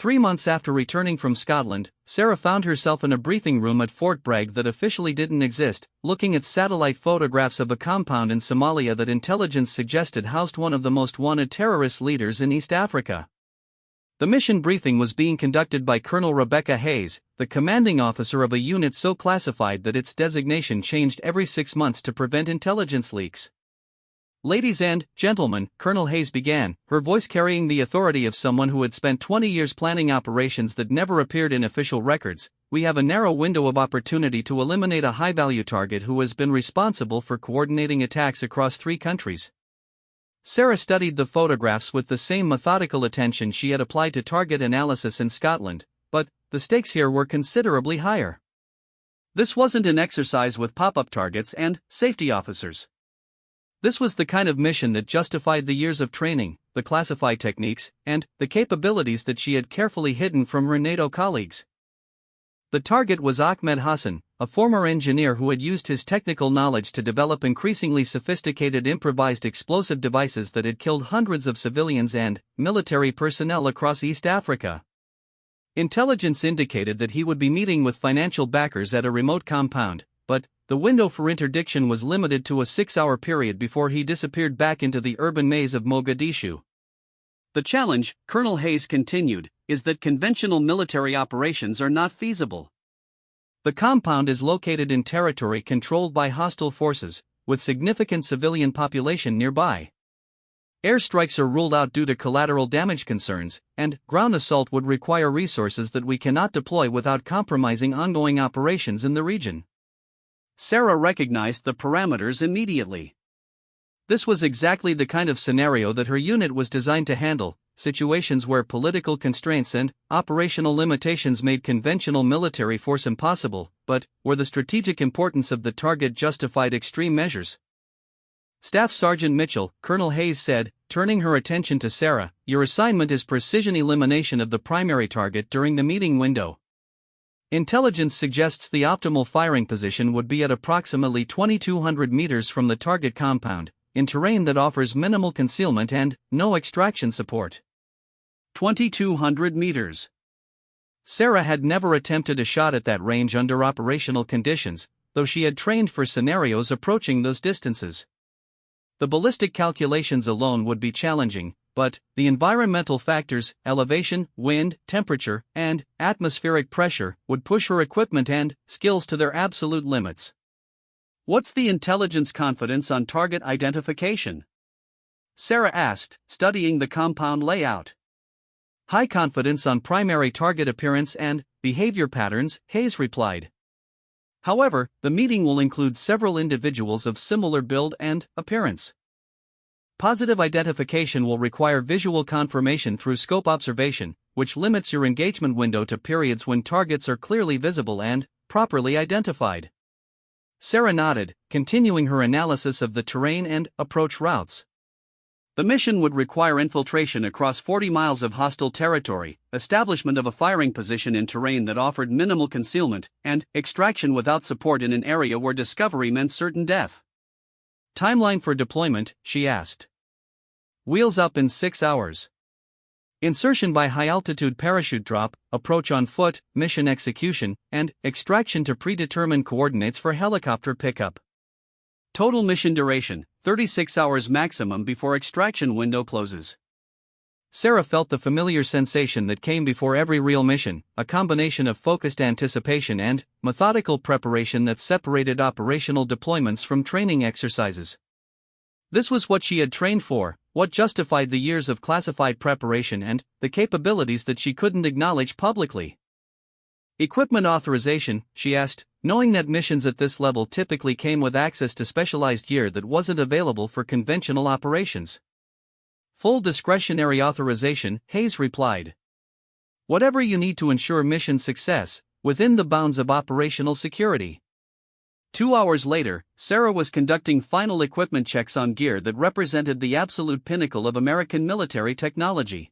3 months after returning from Scotland, Sarah found herself in a briefing room at Fort Bragg that officially didn't exist, looking at satellite photographs of a compound in Somalia that intelligence suggested housed one of the most wanted terrorist leaders in East Africa. The mission briefing was being conducted by Colonel Rebecca Hayes, the commanding officer of a unit so classified that its designation changed every 6 months to prevent intelligence leaks. "Ladies and gentlemen," Colonel Hayes began, her voice carrying the authority of someone who had spent 20 years planning operations that never appeared in official records, "we have a narrow window of opportunity to eliminate a high-value target who has been responsible for coordinating attacks across 3 countries. Sarah studied the photographs with the same methodical attention she had applied to target analysis in Scotland, but the stakes here were considerably higher. This wasn't an exercise with pop-up targets and safety officers. This was the kind of mission that justified the years of training, the classified techniques, and the capabilities that she had carefully hidden from her NATO colleagues. The target was Ahmed Hassan, a former engineer who had used his technical knowledge to develop increasingly sophisticated improvised explosive devices that had killed hundreds of civilians and military personnel across East Africa. Intelligence indicated that he would be meeting with financial backers at a remote compound, but the window for interdiction was limited to a 6-hour period before he disappeared back into the urban maze of Mogadishu. "The challenge," Colonel Hayes continued, "is that conventional military operations are not feasible. The compound is located in territory controlled by hostile forces, with significant civilian population nearby. Airstrikes are ruled out due to collateral damage concerns, and ground assault would require resources that we cannot deploy without compromising ongoing operations in the region." Sarah recognized the parameters immediately. This was exactly the kind of scenario that her unit was designed to handle, situations where political constraints and operational limitations made conventional military force impossible, but where the strategic importance of the target justified extreme measures. "Staff Sergeant Mitchell," Colonel Hayes said, turning her attention to Sarah, "your assignment is precision elimination of the primary target during the meeting window. Intelligence suggests the optimal firing position would be at approximately 2,200 meters from the target compound, in terrain that offers minimal concealment and no extraction support." 2,200 meters. Sarah had never attempted a shot at that range under operational conditions, though she had trained for scenarios approaching those distances. The ballistic calculations alone would be challenging, but the environmental factors, elevation, wind, temperature, and atmospheric pressure, would push her equipment and skills to their absolute limits. "What's the intelligence confidence on target identification?" Sarah asked, studying the compound layout. "High confidence on primary target appearance and behavior patterns," Hayes replied. "However, the meeting will include several individuals of similar build and appearance. Positive identification will require visual confirmation through scope observation, which limits your engagement window to periods when targets are clearly visible and properly identified." Sarah nodded, continuing her analysis of the terrain and approach routes. "The mission would require infiltration across 40 miles of hostile territory, establishment of a firing position in terrain that offered minimal concealment, and extraction without support in an area where discovery meant certain death." "Timeline for deployment?" she asked. "Wheels up in 6 hours. Insertion by high-altitude parachute drop, approach on foot, mission execution, and extraction to predetermined coordinates for helicopter pickup. Total mission duration, 36 hours maximum before extraction window closes." Sarah felt the familiar sensation that came before every real mission, a combination of focused anticipation and methodical preparation that separated operational deployments from training exercises. This was what she had trained for, what justified the years of classified preparation and the capabilities that she couldn't acknowledge publicly. "Equipment authorization?" she asked, knowing that missions at this level typically came with access to specialized gear that wasn't available for conventional operations. "Full discretionary authorization," Hayes replied. "Whatever you need to ensure mission success, within the bounds of operational security." 2 hours later, Sarah was conducting final equipment checks on gear that represented the absolute pinnacle of American military technology.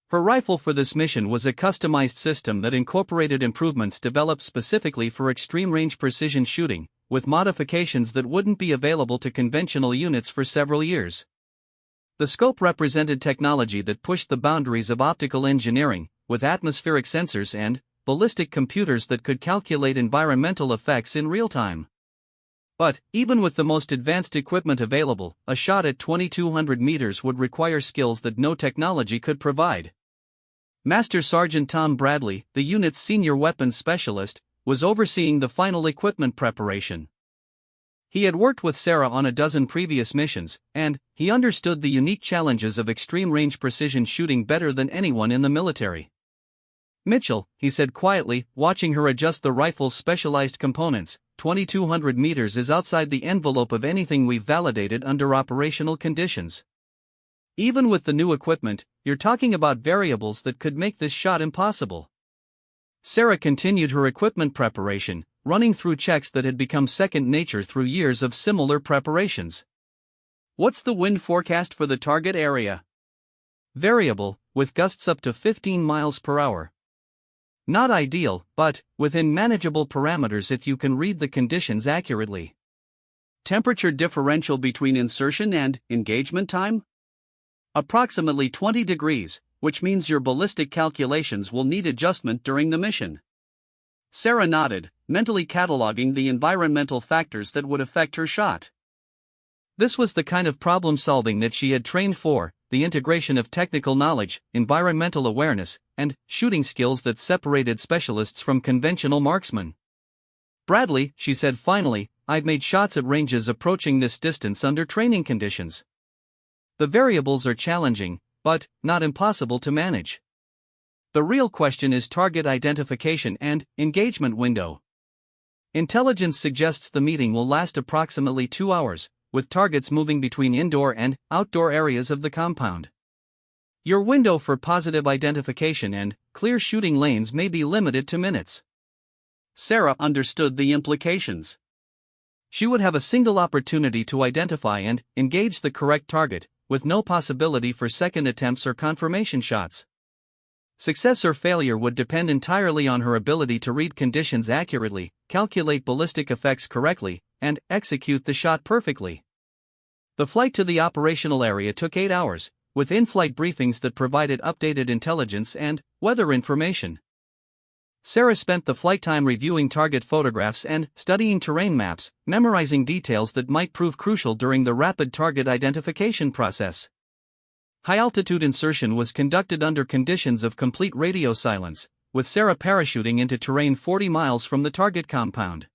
Her rifle for this mission was a customized system that incorporated improvements developed specifically for extreme-range precision shooting, with modifications that wouldn't be available to conventional units for several years. The scope represented technology that pushed the boundaries of optical engineering, with atmospheric sensors and ballistic computers that could calculate environmental effects in real time. But, even with the most advanced equipment available, a shot at 2,200 meters would require skills that no technology could provide. Master Sergeant Tom Bradley, the unit's senior weapons specialist, was overseeing the final equipment preparation. He had worked with Sarah on a dozen previous missions, and he understood the unique challenges of extreme-range precision shooting better than anyone in the military. "Mitchell," he said quietly, watching her adjust the rifle's specialized components, 2,200 meters is outside the envelope of anything we've validated under operational conditions. Even with the new equipment, you're talking about variables that could make this shot impossible." Sarah continued her equipment preparation, running through checks that had become second nature through years of similar preparations. "What's the wind forecast for the target area?" "Variable, with gusts up to 15 miles per hour. Not ideal, but within manageable parameters if you can read the conditions accurately." "Temperature differential between insertion and engagement time?" "Approximately 20 degrees, which means your ballistic calculations will need adjustment during the mission." Sarah nodded, mentally cataloging the environmental factors that would affect her shot. This was the kind of problem-solving that she had trained for, the integration of technical knowledge, environmental awareness, and shooting skills that separated specialists from conventional marksmen. "Bradley," she said finally, "I've made shots at ranges approaching this distance under training conditions. The variables are challenging, but not impossible to manage. The real question is target identification and engagement window. Intelligence suggests the meeting will last approximately 2 hours, with targets moving between indoor and outdoor areas of the compound. Your window for positive identification and clear shooting lanes may be limited to minutes." Sarah understood the implications. She would have a single opportunity to identify and engage the correct target, with no possibility for second attempts or confirmation shots. Success or failure would depend entirely on her ability to read conditions accurately, calculate ballistic effects correctly, and execute the shot perfectly. The flight to the operational area took 8 hours, with in-flight briefings that provided updated intelligence and weather information. Sarah spent the flight time reviewing target photographs and studying terrain maps, memorizing details that might prove crucial during the rapid target identification process. High-altitude insertion was conducted under conditions of complete radio silence, with Sarah parachuting into terrain 40 miles from the target compound.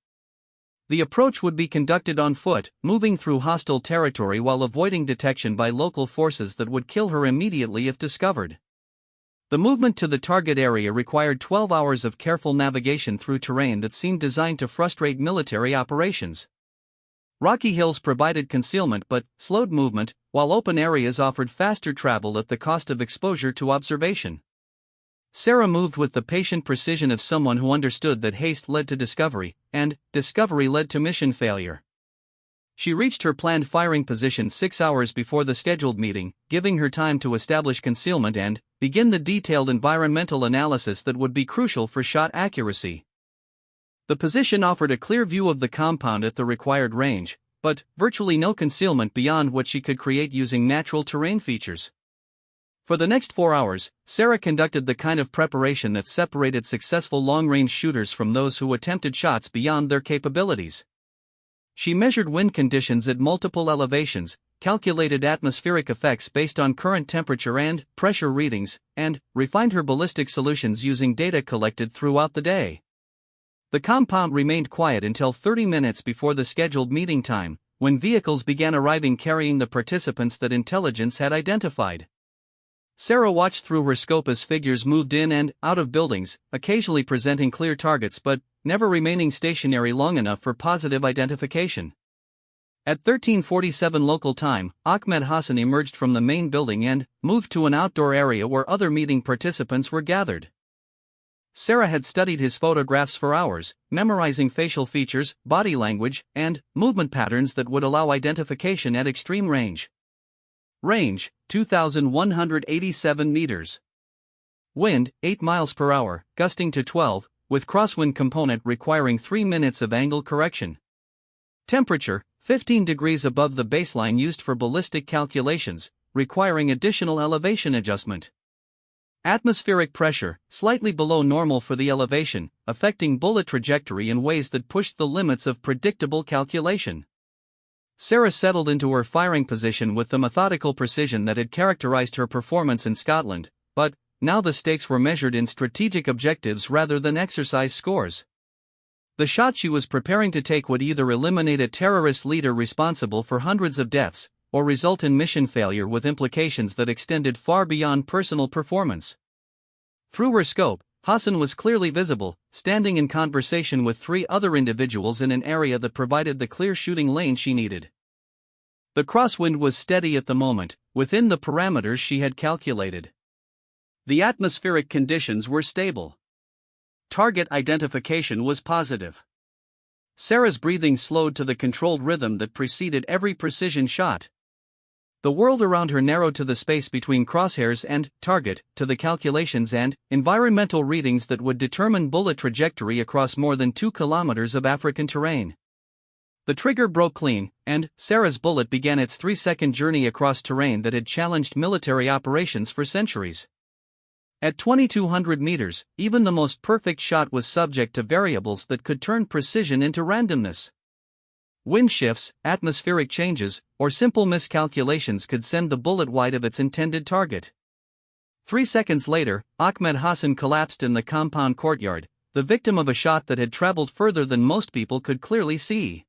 The approach would be conducted on foot, moving through hostile territory while avoiding detection by local forces that would kill her immediately if discovered. The movement to the target area required 12 hours of careful navigation through terrain that seemed designed to frustrate military operations. Rocky hills provided concealment but slowed movement, while open areas offered faster travel at the cost of exposure to observation. Sarah moved with the patient precision of someone who understood that haste led to discovery, and discovery led to mission failure. She reached her planned firing position 6 hours before the scheduled meeting, giving her time to establish concealment and begin the detailed environmental analysis that would be crucial for shot accuracy. The position offered a clear view of the compound at the required range, but virtually no concealment beyond what she could create using natural terrain features. For the next 4 hours, Sarah conducted the kind of preparation that separated successful long-range shooters from those who attempted shots beyond their capabilities. She measured wind conditions at multiple elevations, calculated atmospheric effects based on current temperature and pressure readings, and refined her ballistic solutions using data collected throughout the day. The compound remained quiet until 30 minutes before the scheduled meeting time, when vehicles began arriving carrying the participants that intelligence had identified. Sarah watched through her scope as figures moved in and out of buildings, occasionally presenting clear targets but never remaining stationary long enough for positive identification. At 13:47 local time, Ahmed Hassan emerged from the main building and moved to an outdoor area where other meeting participants were gathered. Sarah had studied his photographs for hours, memorizing facial features, body language, and movement patterns that would allow identification at extreme range. Range, 2,187 meters. Wind, 8 miles per hour, gusting to 12, with crosswind component requiring 3 minutes of angle correction. Temperature, 15 degrees above the baseline used for ballistic calculations, requiring additional elevation adjustment. Atmospheric pressure, slightly below normal for the elevation, affecting bullet trajectory in ways that pushed the limits of predictable calculation. Sarah settled into her firing position with the methodical precision that had characterized her performance in Scotland, but now the stakes were measured in strategic objectives rather than exercise scores. The shot she was preparing to take would either eliminate a terrorist leader responsible for hundreds of deaths, or result in mission failure with implications that extended far beyond personal performance. Through her scope, Hassan was clearly visible, standing in conversation with 3 other individuals in an area that provided the clear shooting lane she needed. The crosswind was steady at the moment, within the parameters she had calculated. The atmospheric conditions were stable. Target identification was positive. Sarah's breathing slowed to the controlled rhythm that preceded every precision shot. The world around her narrowed to the space between crosshairs and target, to the calculations and environmental readings that would determine bullet trajectory across more than 2 kilometers of African terrain. The trigger broke clean, and Sarah's bullet began its 3-second journey across terrain that had challenged military operations for centuries. At 2,200 meters, even the most perfect shot was subject to variables that could turn precision into randomness. Wind shifts, atmospheric changes, or simple miscalculations could send the bullet wide of its intended target. 3 seconds later, Ahmed Hassan collapsed in the compound courtyard, the victim of a shot that had traveled further than most people could clearly see.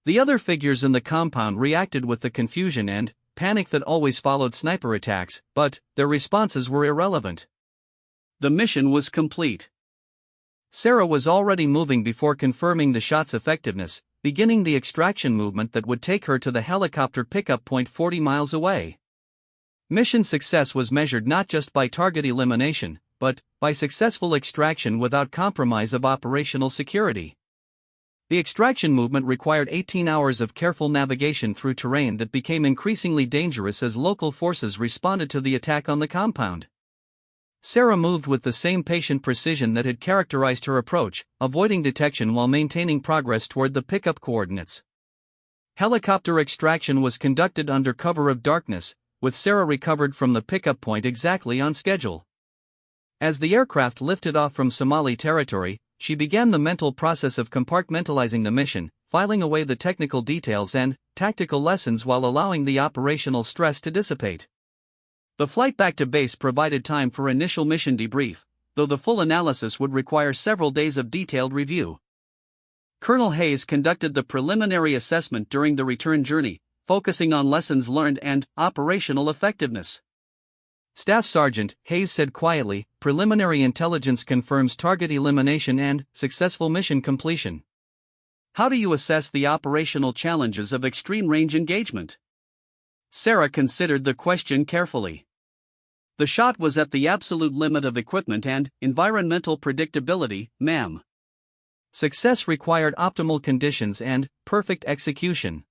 The other figures in the compound reacted with the confusion and panic that always followed sniper attacks, but their responses were irrelevant. The mission was complete. Sarah was already moving before confirming the shot's effectiveness, beginning the extraction movement that would take her to the helicopter pickup point 40 miles away. Mission success was measured not just by target elimination, but by successful extraction without compromise of operational security. The extraction movement required 18 hours of careful navigation through terrain that became increasingly dangerous as local forces responded to the attack on the compound. Sarah moved with the same patient precision that had characterized her approach, avoiding detection while maintaining progress toward the pickup coordinates. Helicopter extraction was conducted under cover of darkness, with Sarah recovered from the pickup point exactly on schedule. As the aircraft lifted off from Somali territory, she began the mental process of compartmentalizing the mission, filing away the technical details and tactical lessons while allowing the operational stress to dissipate. The flight back to base provided time for initial mission debrief, though the full analysis would require several days of detailed review. Colonel Hayes conducted the preliminary assessment during the return journey, focusing on lessons learned and operational effectiveness. Staff Sergeant Hayes said quietly, "Preliminary intelligence confirms target elimination and successful mission completion." How do you assess the operational challenges of extreme-range engagement? Sarah considered the question carefully. The shot was at the absolute limit of equipment and environmental predictability, ma'am. Success required optimal conditions and perfect execution.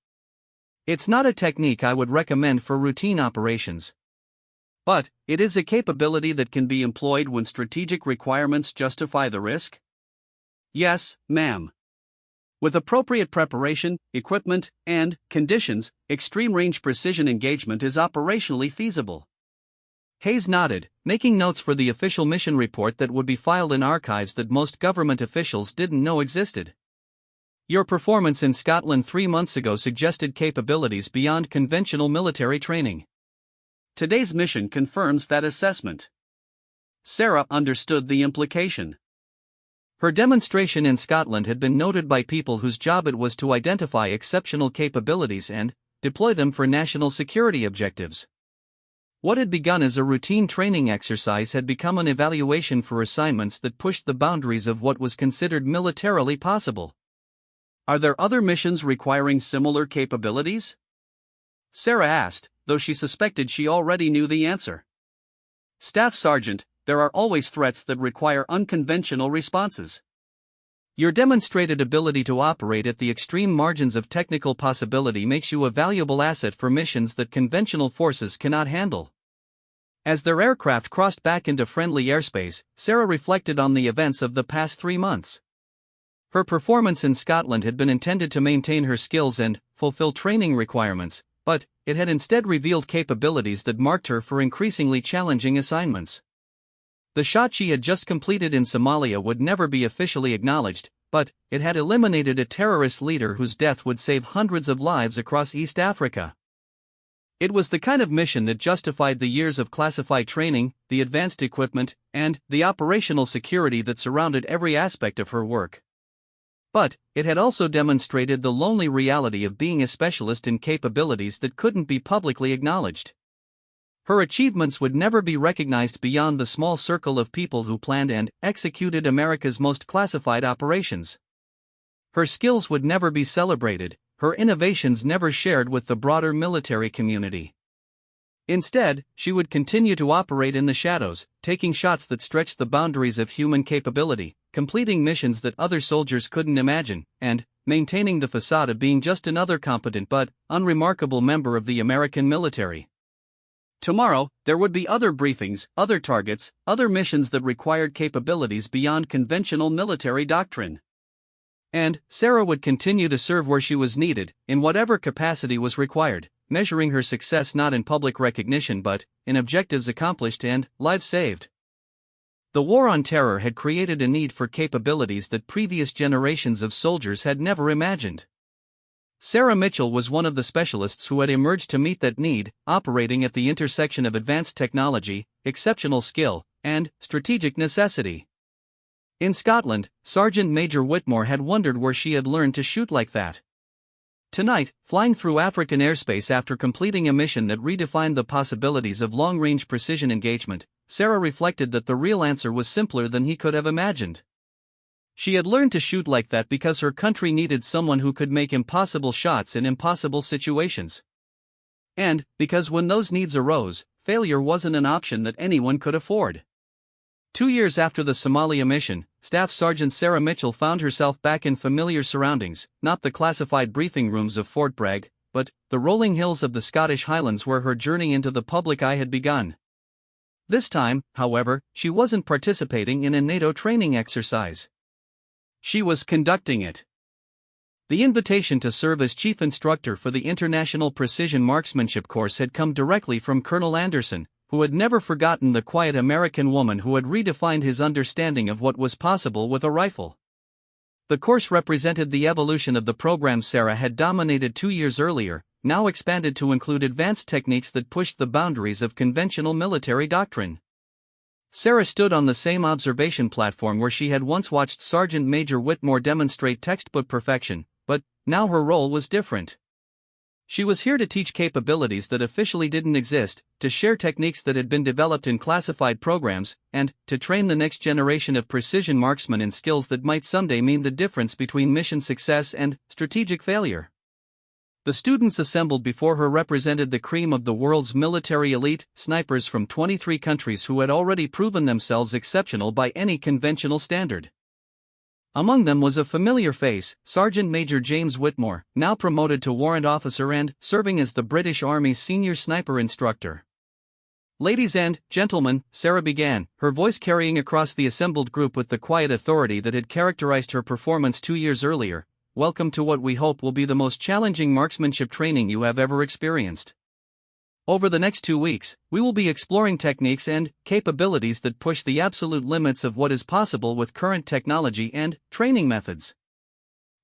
It's not a technique I would recommend for routine operations. But it is a capability that can be employed when strategic requirements justify the risk? Yes, ma'am. With appropriate preparation, equipment, and conditions, extreme-range precision engagement is operationally feasible. Hayes nodded, making notes for the official mission report that would be filed in archives that most government officials didn't know existed. Your performance in Scotland 3 months ago suggested capabilities beyond conventional military training. Today's mission confirms that assessment. Sarah understood the implication. Her demonstration in Scotland had been noted by people whose job it was to identify exceptional capabilities and deploy them for national security objectives. What had begun as a routine training exercise had become an evaluation for assignments that pushed the boundaries of what was considered militarily possible. Are there other missions requiring similar capabilities? Sarah asked, though she suspected she already knew the answer. Staff Sergeant, there are always threats that require unconventional responses. Your demonstrated ability to operate at the extreme margins of technical possibility makes you a valuable asset for missions that conventional forces cannot handle. As their aircraft crossed back into friendly airspace, Sarah reflected on the events of the past 3 months. Her performance in Scotland had been intended to maintain her skills and fulfill training requirements, but it had instead revealed capabilities that marked her for increasingly challenging assignments. The shot she had just completed in Somalia would never be officially acknowledged, but it had eliminated a terrorist leader whose death would save hundreds of lives across East Africa. It was the kind of mission that justified the years of classified training, the advanced equipment, and the operational security that surrounded every aspect of her work. But it had also demonstrated the lonely reality of being a specialist in capabilities that couldn't be publicly acknowledged. Her achievements would never be recognized beyond the small circle of people who planned and executed America's most classified operations. Her skills would never be celebrated, her innovations never shared with the broader military community. Instead, she would continue to operate in the shadows, taking shots that stretched the boundaries of human capability, completing missions that other soldiers couldn't imagine, and maintaining the facade of being just another competent but unremarkable member of the American military. Tomorrow, there would be other briefings, other targets, other missions that required capabilities beyond conventional military doctrine. And Sarah would continue to serve where she was needed, in whatever capacity was required, measuring her success not in public recognition but in objectives accomplished and lives saved. The war on terror had created a need for capabilities that previous generations of soldiers had never imagined. Sarah Mitchell was one of the specialists who had emerged to meet that need, operating at the intersection of advanced technology, exceptional skill, and strategic necessity. In Scotland, Sergeant Major Whitmore had wondered where she had learned to shoot like that. Tonight, flying through African airspace after completing a mission that redefined the possibilities of long-range precision engagement, Sarah reflected that the real answer was simpler than he could have imagined. She had learned to shoot like that because her country needed someone who could make impossible shots in impossible situations. And because when those needs arose, failure wasn't an option that anyone could afford. 2 years after the Somalia mission, Staff Sergeant Sarah Mitchell found herself back in familiar surroundings, not the classified briefing rooms of Fort Bragg, but the rolling hills of the Scottish Highlands where her journey into the public eye had begun. This time, however, she wasn't participating in a NATO training exercise. She was conducting it. The invitation to serve as chief instructor for the International Precision Marksmanship course had come directly from Colonel Anderson, who had never forgotten the quiet American woman who had redefined his understanding of what was possible with a rifle. The course represented the evolution of the program Sarah had dominated 2 years earlier, now expanded to include advanced techniques that pushed the boundaries of conventional military doctrine. Sarah stood on the same observation platform where she had once watched Sergeant Major Whitmore demonstrate textbook perfection, but now her role was different. She was here to teach capabilities that officially didn't exist, to share techniques that had been developed in classified programs, and to train the next generation of precision marksmen in skills that might someday mean the difference between mission success and strategic failure. The students assembled before her represented the cream of the world's military elite, snipers from 23 countries who had already proven themselves exceptional by any conventional standard. Among them was a familiar face, Sergeant Major James Whitmore, now promoted to warrant officer and serving as the British Army's senior sniper instructor. "Ladies and gentlemen," Sarah began, her voice carrying across the assembled group with the quiet authority that had characterized her performance 2 years earlier. "Welcome to what we hope will be the most challenging marksmanship training you have ever experienced. Over the next 2 weeks, we will be exploring techniques and capabilities that push the absolute limits of what is possible with current technology and training methods."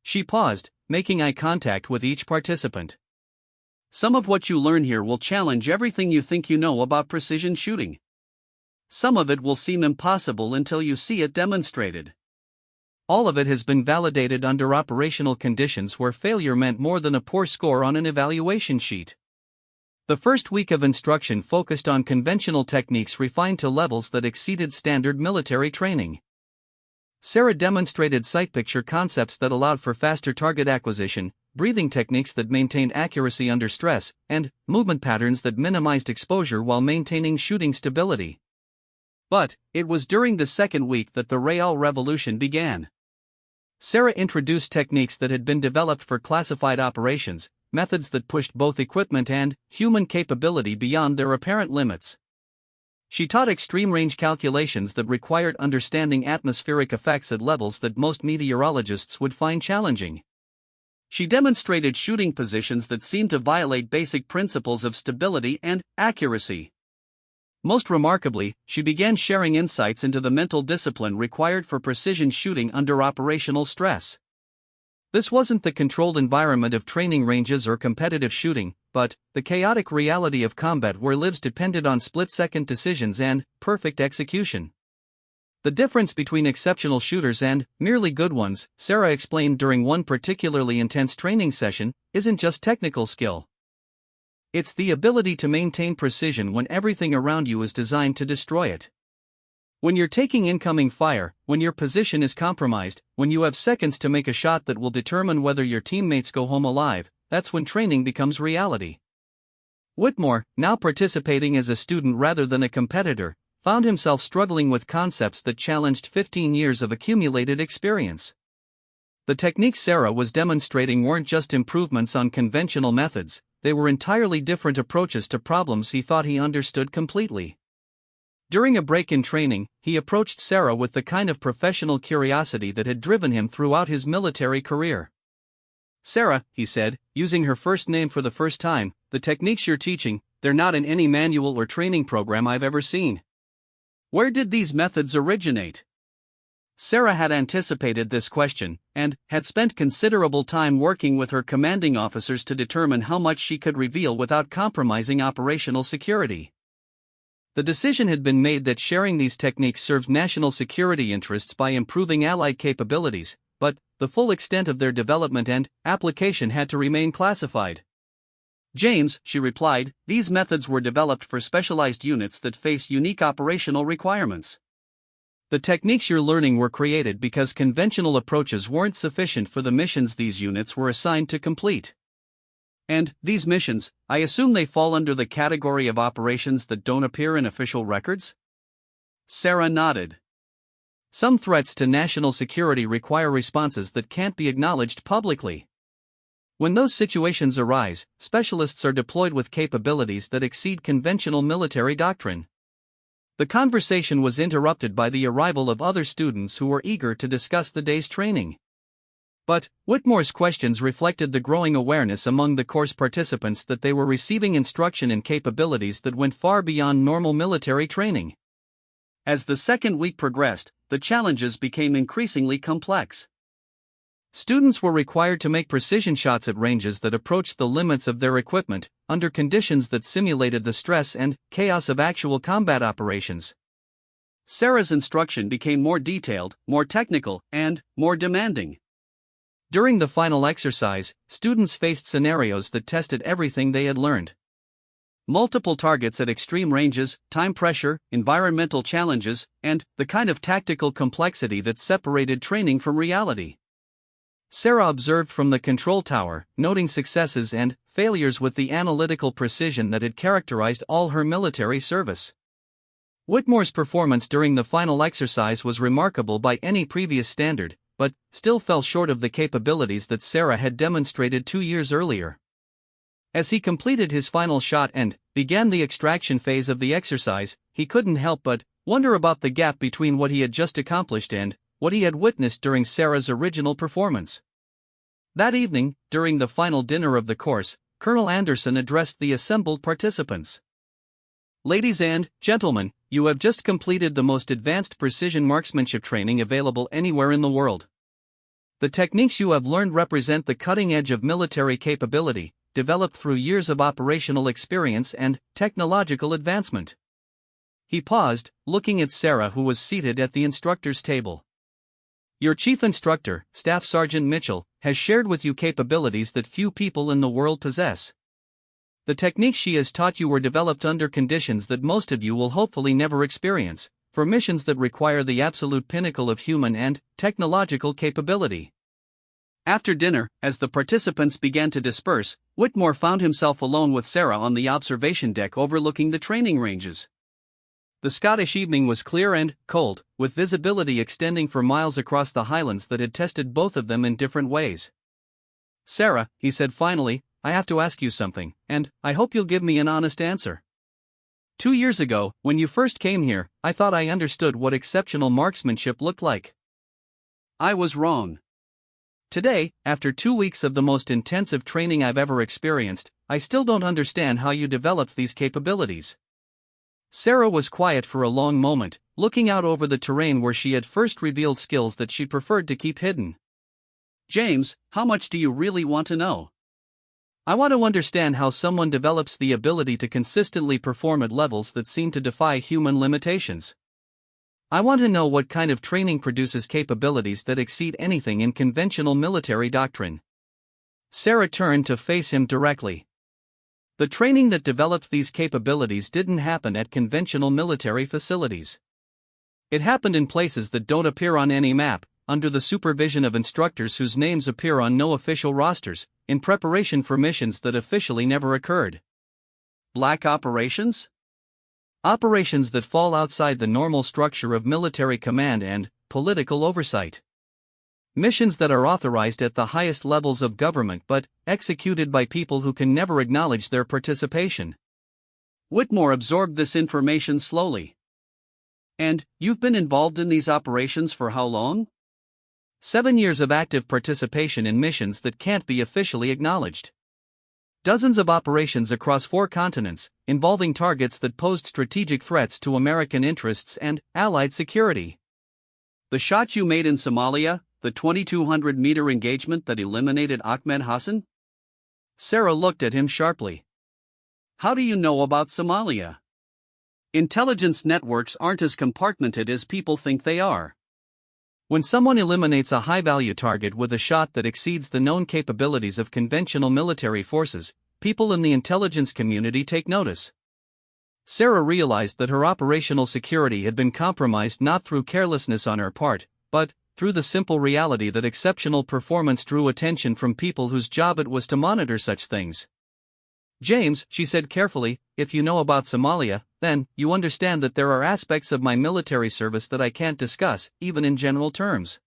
She paused, making eye contact with each participant. "Some of what you learn here will challenge everything you think you know about precision shooting. Some of it will seem impossible until you see it demonstrated. All of it has been validated under operational conditions where failure meant more than a poor score on an evaluation sheet." The first week of instruction focused on conventional techniques refined to levels that exceeded standard military training. Sarah demonstrated sight picture concepts that allowed for faster target acquisition, breathing techniques that maintained accuracy under stress, and movement patterns that minimized exposure while maintaining shooting stability. But it was during the second week that the real revolution began. Sarah introduced techniques that had been developed for classified operations, methods that pushed both equipment and human capability beyond their apparent limits. She taught extreme-range calculations that required understanding atmospheric effects at levels that most meteorologists would find challenging. She demonstrated shooting positions that seemed to violate basic principles of stability and accuracy. most remarkably, she began sharing insights into the mental discipline required for precision shooting under operational stress. This wasn't the controlled environment of training ranges or competitive shooting, but the chaotic reality of combat where lives depended on split-second decisions and perfect execution. The difference between exceptional shooters and merely good ones, Sarah explained during one particularly intense training session, isn't just technical skill. It's the ability to maintain precision when everything around you is designed to destroy it. When you're taking incoming fire, when your position is compromised, when you have seconds to make a shot that will determine whether your teammates go home alive, that's when training becomes reality. Whitmore, now participating as a student rather than a competitor, found himself struggling with concepts that challenged 15 years of accumulated experience. The techniques Sarah was demonstrating weren't just improvements on conventional methods, they were entirely different approaches to problems he thought he understood completely. During a break in training, he approached Sarah with the kind of professional curiosity that had driven him throughout his military career. "Sarah," he said, using her first name for the first time, "the techniques you're teaching, they're not in any manual or training program I've ever seen. Where did these methods originate?" Sarah had anticipated this question, and had spent considerable time working with her commanding officers to determine how much she could reveal without compromising operational security. The decision had been made that sharing these techniques served national security interests by improving Allied capabilities, but the full extent of their development and application had to remain classified. "James," she replied, "these methods were developed for specialized units that face unique operational requirements. The techniques you're learning were created because conventional approaches weren't sufficient for the missions these units were assigned to complete. And these missions, I assume they fall under the category of operations that don't appear in official records?" Sarah nodded. "Some threats to national security require responses that can't be acknowledged publicly. When those situations arise, specialists are deployed with capabilities that exceed conventional military doctrine." The conversation was interrupted by the arrival of other students who were eager to discuss the day's training. But Whitmore's questions reflected the growing awareness among the course participants that they were receiving instruction in capabilities that went far beyond normal military training. As the second week progressed, the challenges became increasingly complex. Students were required to make precision shots at ranges that approached the limits of their equipment, under conditions that simulated the stress and chaos of actual combat operations. Sarah's instruction became more detailed, more technical, and more demanding. During the final exercise, students faced scenarios that tested everything they had learned. Multiple targets at extreme ranges, time pressure, environmental challenges, and the kind of tactical complexity that separated training from reality. Sarah observed from the control tower, noting successes and failures with the analytical precision that had characterized all her military service. Whitmore's performance during the final exercise was remarkable by any previous standard, but still fell short of the capabilities that Sarah had demonstrated 2 years earlier. As he completed his final shot and began the extraction phase of the exercise, he couldn't help but wonder about the gap between what he had just accomplished and what he had witnessed during Sarah's original performance. That evening, during the final dinner of the course, Colonel Anderson addressed the assembled participants. "Ladies and gentlemen, you have just completed the most advanced precision marksmanship training available anywhere in the world. The techniques you have learned represent the cutting edge of military capability, developed through years of operational experience and technological advancement." He paused, looking at Sarah, who was seated at the instructor's table. "Your chief instructor, Staff Sergeant Mitchell, has shared with you capabilities that few people in the world possess. The techniques she has taught you were developed under conditions that most of you will hopefully never experience, for missions that require the absolute pinnacle of human and technological capability." After dinner, as the participants began to disperse, Whitmore found himself alone with Sarah on the observation deck overlooking the training ranges. The Scottish evening was clear and cold, with visibility extending for miles across the highlands that had tested both of them in different ways. "Sarah," he said finally, "I have to ask you something, and I hope you'll give me an honest answer. 2 years ago, when you first came here, I thought I understood what exceptional marksmanship looked like. I was wrong. Today, after 2 weeks of the most intensive training I've ever experienced, I still don't understand how you developed these capabilities." Sarah was quiet for a long moment, looking out over the terrain where she had first revealed skills that she preferred to keep hidden. James, how much do you really want to know? I want to understand how someone develops the ability to consistently perform at levels that seem to defy human limitations. I want to know what kind of training produces capabilities that exceed anything in conventional military doctrine. Sarah turned to face him directly. The training that developed these capabilities didn't happen at conventional military facilities. It happened in places that don't appear on any map, under the supervision of instructors whose names appear on no official rosters, in preparation for missions that officially never occurred. Black operations? Operations that fall outside the normal structure of military command and political oversight. Missions that are authorized at the highest levels of government but executed by people who can never acknowledge their participation. Whitmore absorbed this information slowly. And, you've been involved in these operations for how long? 7 years of active participation in missions that can't be officially acknowledged. Dozens of operations across 4 continents, involving targets that posed strategic threats to American interests and Allied security. The shot you made in Somalia, the 2,200-meter engagement that eliminated Ahmed Hassan? Sarah looked at him sharply. How do you know about Somalia? Intelligence networks aren't as compartmented as people think they are. When someone eliminates a high-value target with a shot that exceeds the known capabilities of conventional military forces, people in the intelligence community take notice. Sarah realized that her operational security had been compromised not through carelessness on her part, but through the simple reality that exceptional performance drew attention from people whose job it was to monitor such things. James, she said carefully, if you know about Somalia, then you understand that there are aspects of my military service that I can't discuss, even in general terms.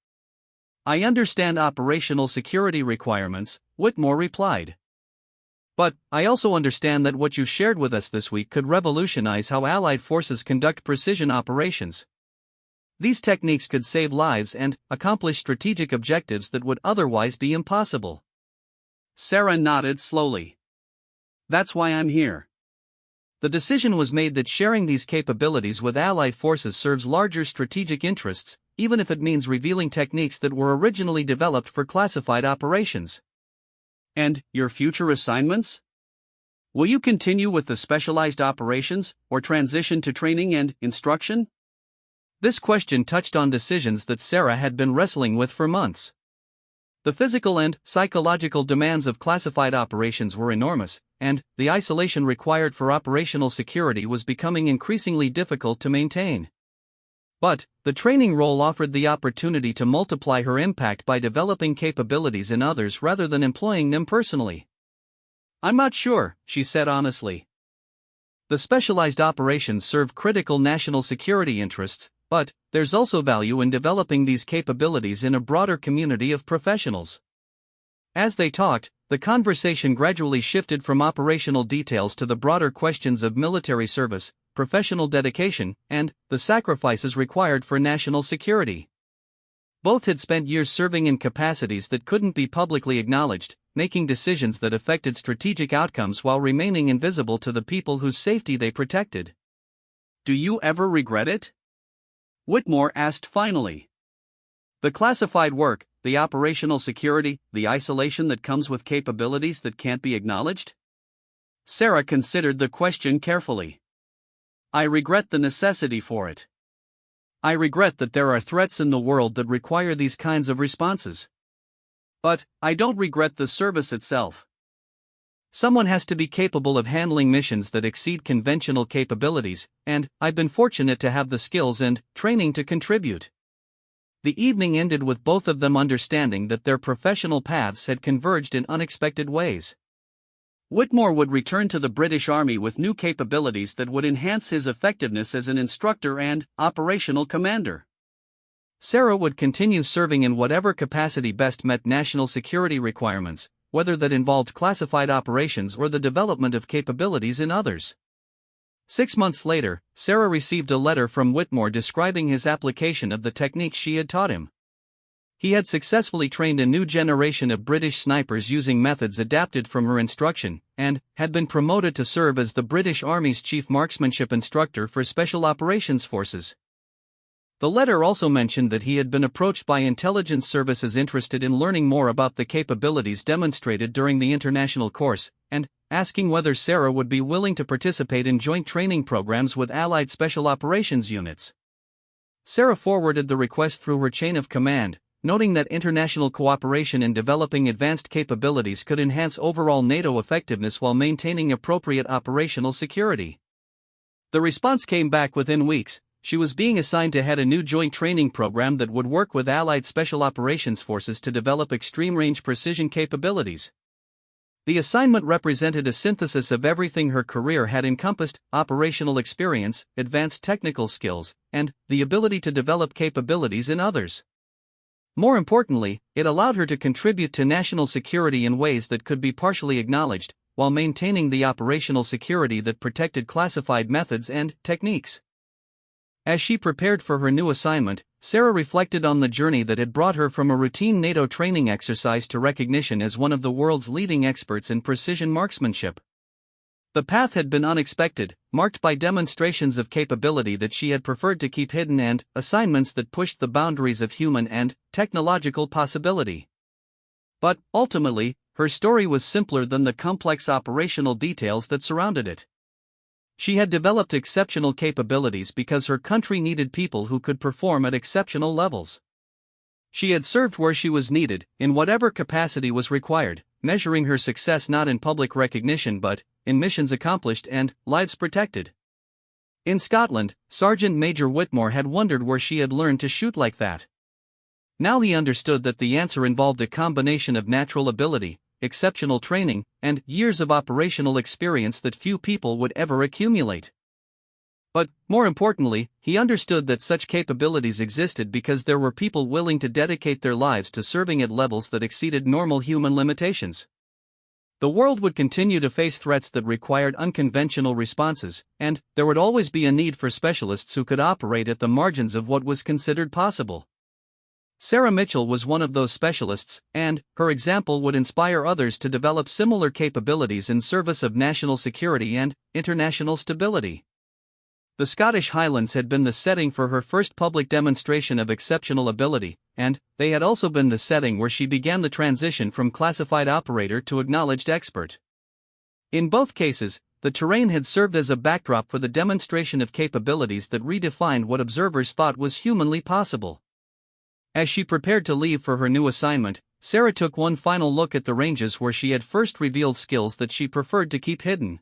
I understand operational security requirements, Whitmore replied. But I also understand that what you shared with us this week could revolutionize how Allied forces conduct precision operations. These techniques could save lives and accomplish strategic objectives that would otherwise be impossible. Sarah nodded slowly. That's why I'm here. The decision was made that sharing these capabilities with Allied forces serves larger strategic interests, even if it means revealing techniques that were originally developed for classified operations. And your future assignments? Will you continue with the specialized operations, or transition to training and instruction? This question touched on decisions that Sarah had been wrestling with for months. The physical and psychological demands of classified operations were enormous, and the isolation required for operational security was becoming increasingly difficult to maintain. But the training role offered the opportunity to multiply her impact by developing capabilities in others rather than employing them personally. I'm not sure, she said honestly. The specialized operations serve critical national security interests, but there's also value in developing these capabilities in a broader community of professionals. As they talked, the conversation gradually shifted from operational details to the broader questions of military service, professional dedication, and the sacrifices required for national security. Both had spent years serving in capacities that couldn't be publicly acknowledged, making decisions that affected strategic outcomes while remaining invisible to the people whose safety they protected. Do you ever regret it? Whitmore asked finally. The classified work, the operational security, the isolation that comes with capabilities that can't be acknowledged? Sarah considered the question carefully. I regret the necessity for it. I regret that there are threats in the world that require these kinds of responses. But I don't regret the service itself. Someone has to be capable of handling missions that exceed conventional capabilities, and I've been fortunate to have the skills and training to contribute. The evening ended with both of them understanding that their professional paths had converged in unexpected ways. Whitmore would return to the British Army with new capabilities that would enhance his effectiveness as an instructor and operational commander. Sarah would continue serving in whatever capacity best met national security requirements, whether that involved classified operations or the development of capabilities in others. 6 months later, Sarah received a letter from Whitmore describing his application of the techniques she had taught him. He had successfully trained a new generation of British snipers using methods adapted from her instruction, and had been promoted to serve as the British Army's chief marksmanship instructor for Special Operations Forces. The letter also mentioned that he had been approached by intelligence services interested in learning more about the capabilities demonstrated during the international course, and asking whether Sarah would be willing to participate in joint training programs with Allied Special Operations units. Sarah forwarded the request through her chain of command, noting that international cooperation in developing advanced capabilities could enhance overall NATO effectiveness while maintaining appropriate operational security. The response came back within weeks. She was being assigned to head a new joint training program that would work with Allied Special Operations Forces to develop extreme-range precision capabilities. The assignment represented a synthesis of everything her career had encompassed: operational experience, advanced technical skills, and the ability to develop capabilities in others. More importantly, it allowed her to contribute to national security in ways that could be partially acknowledged, while maintaining the operational security that protected classified methods and techniques. As she prepared for her new assignment, Sarah reflected on the journey that had brought her from a routine NATO training exercise to recognition as one of the world's leading experts in precision marksmanship. The path had been unexpected, marked by demonstrations of capability that she had preferred to keep hidden and assignments that pushed the boundaries of human and technological possibility. But, ultimately, her story was simpler than the complex operational details that surrounded it. She had developed exceptional capabilities because her country needed people who could perform at exceptional levels. She had served where she was needed, in whatever capacity was required, measuring her success not in public recognition but in missions accomplished and lives protected. In Scotland, Sergeant Major Whitmore had wondered where she had learned to shoot like that. Now he understood that the answer involved a combination of natural ability, exceptional training, and years of operational experience that few people would ever accumulate. But, more importantly, he understood that such capabilities existed because there were people willing to dedicate their lives to serving at levels that exceeded normal human limitations. The world would continue to face threats that required unconventional responses, and there would always be a need for specialists who could operate at the margins of what was considered possible. Sarah Mitchell was one of those specialists, and her example would inspire others to develop similar capabilities in service of national security and international stability. The Scottish Highlands had been the setting for her first public demonstration of exceptional ability, and they had also been the setting where she began the transition from classified operator to acknowledged expert. In both cases, the terrain had served as a backdrop for the demonstration of capabilities that redefined what observers thought was humanly possible. As she prepared to leave for her new assignment, Sarah took one final look at the ranges where she had first revealed skills that she preferred to keep hidden.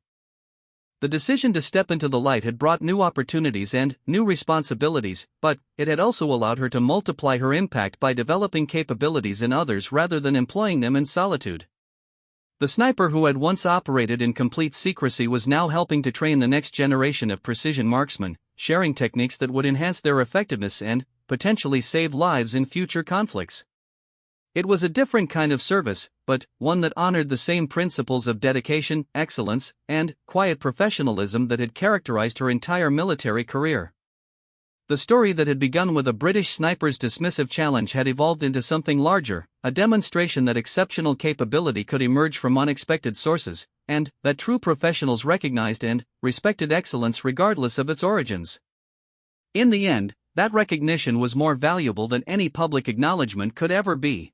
The decision to step into the light had brought new opportunities and new responsibilities, but it had also allowed her to multiply her impact by developing capabilities in others rather than employing them in solitude. The sniper who had once operated in complete secrecy was now helping to train the next generation of precision marksmen, sharing techniques that would enhance their effectiveness and potentially save lives in future conflicts. It was a different kind of service, but one that honored the same principles of dedication, excellence, and quiet professionalism that had characterized her entire military career. The story that had begun with a British sniper's dismissive challenge had evolved into something larger, a demonstration that exceptional capability could emerge from unexpected sources, and that true professionals recognized and respected excellence regardless of its origins. In the end, that recognition was more valuable than any public acknowledgement could ever be.